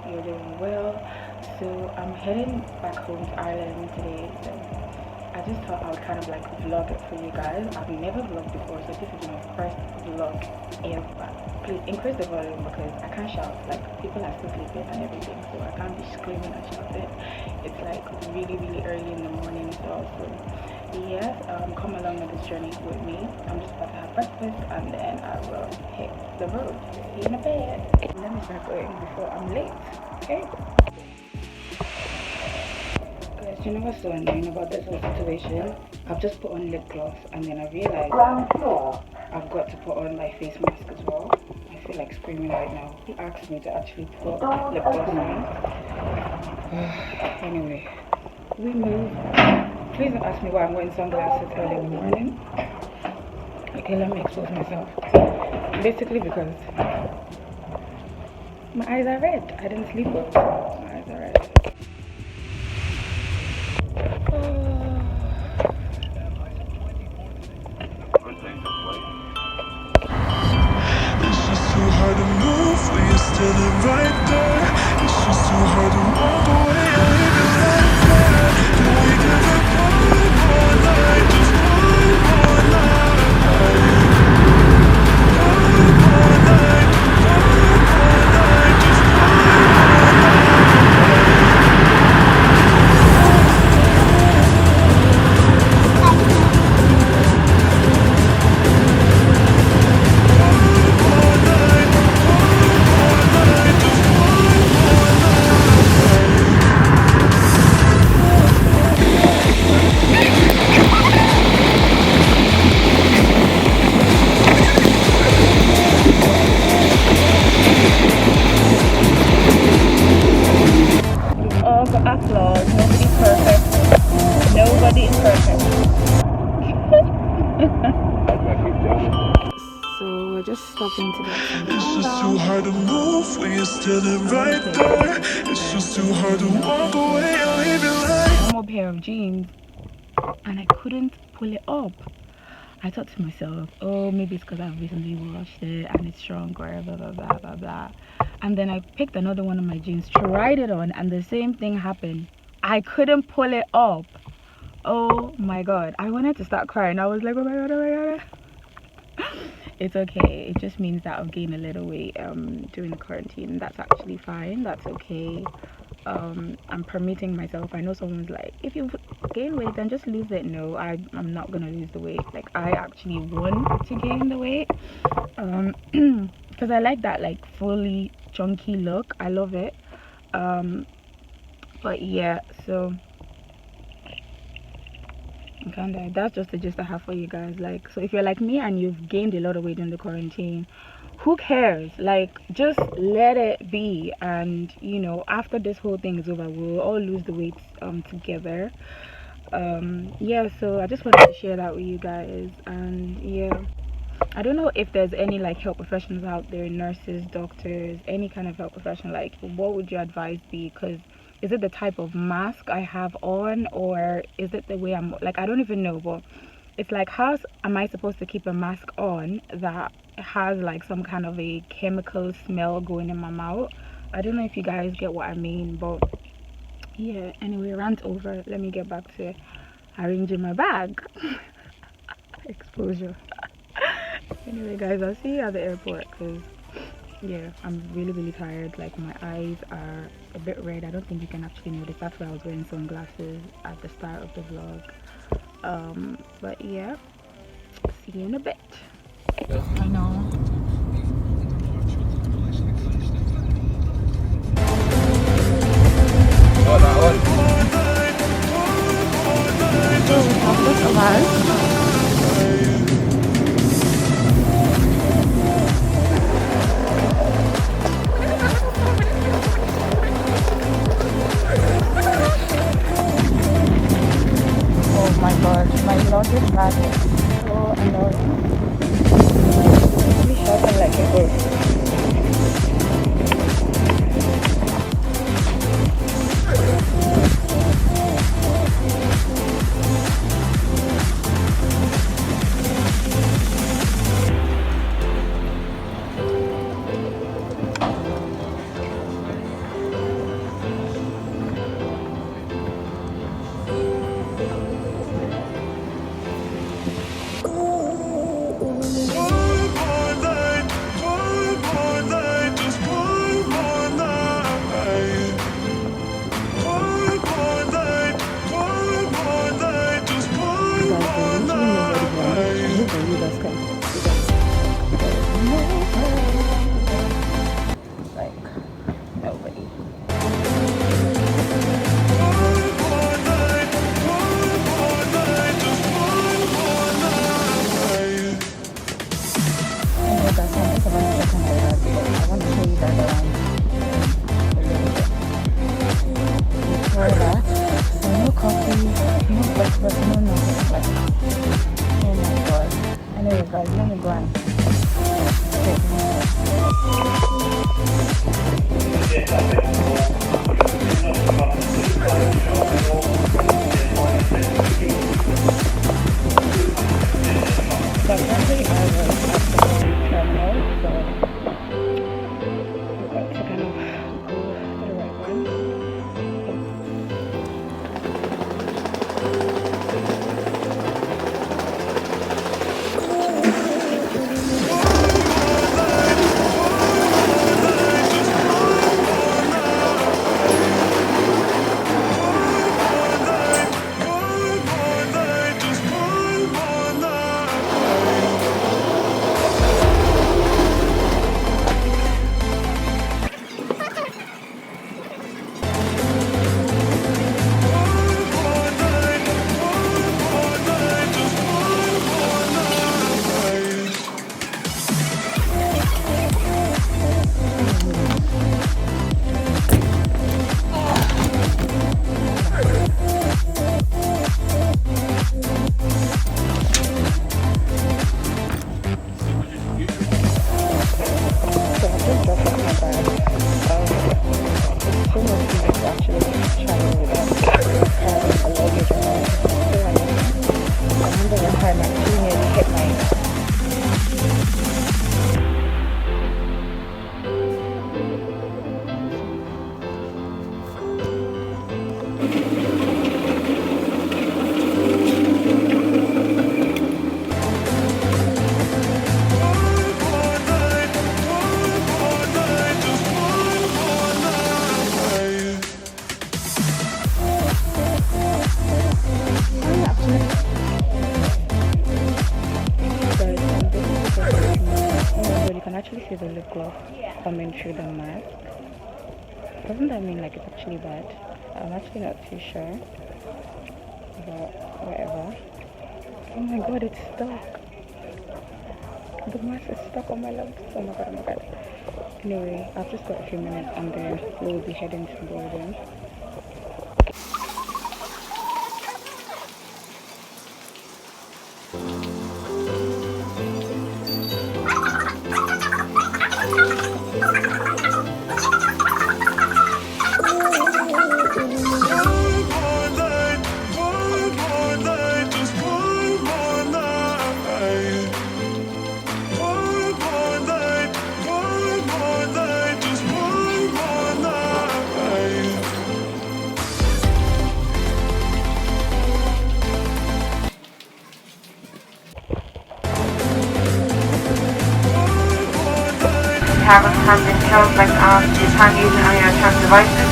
hope you're doing well. So I'm heading back home to Ireland today. So I just thought I would kind of like vlog it for you guys. I've never vlogged before, so this is my first vlog ever. Please increase the volume because I can't shout. Like people are still sleeping and everything, so I can't be screaming and shouting. It's like really early in the morning, so yes, come along on this journey with me. I'm just about to have breakfast and then I will hit the road. See you in a bit. Let me start going before I'm late. Okay. Guys, you know what's so annoying about this whole situation? I've just put on lip gloss and then I realized I've got to put on my face mask as well. I feel like screaming right now. He asked me to actually put lip gloss on. Anyway, we move. Please don't ask me why I'm wearing sunglasses early in the morning. Okay, let me expose myself. Basically because my eyes are red. I didn't sleep well. My eyes are red. It's just too hard to move when you're standing right there. It's just too hard to walk away or even right there. And we could have one more night, just one more night. One more night, one more night, just one more night. All got applause. Nobody's perfect. Nobody is perfect. So we're just stopping to get some It's just too hard to move when you're standing right there. It's just too hard to walk away or even like. normal pair of jeans and I couldn't pull it up. I thought to myself, oh, maybe it's because I've recently washed it and it's stronger, blah blah blah blah blah. And then I picked another one of my jeans, tried it on, and the same thing happened. I couldn't pull it up. Oh my god, I wanted to start crying. I was like, oh my god, oh my god. It's okay. It just means that I've gained a little weight during the quarantine. That's actually fine. That's okay. I'm permitting myself. I know someone's like, if you gain weight then just lose it. No, I'm not gonna lose the weight. Like I actually want to gain the weight because I like that like fully chunky look. I love it. But yeah, so kinda that's just the gist I have for you guys. Like, so if you're like me and you've gained a lot of weight in the quarantine, who cares? Like, just let it be, and you know, after this whole thing is over, we'll all lose the weight together. Yeah, so I just wanted to share that with you guys. And yeah, I don't know if there's any like health professionals out there, nurses, doctors, any kind of health professional. Like, what would your advice be? Because is it the type of mask I have on, or is it the way I'm like, I don't even know. But it's like, how am I supposed to keep a mask on that has like some kind of a chemical smell going in my mouth? I don't know if you guys get what I mean. But yeah, anyway, rant over. Let me get back to arranging my bag. Exposure. Anyway guys, I'll see you at the airport because yeah, I'm really tired. Like my eyes are a bit red. I don't think you can actually notice. That's why I was wearing sunglasses at the start of the vlog. But yeah, see you in a bit. I know. So we have just arrived. Oh my god, my luggage bag is so annoying. Let me shut and let it go. Guys, this is the first mask. Oh my god, you can actually see the lip gloss coming through the mask. Doesn't that mean like it's actually bad? I'm actually not too sure. But whatever. Oh my god, it's stuck. The mask is stuck on my lips. Oh my god, oh my god. Anyway, I've just got a few minutes and then we'll be heading to boarding. Tablets have been held like is hand using on your electronic devices.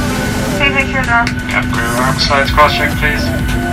Please make sure that. Captain, arm sides cross check, please.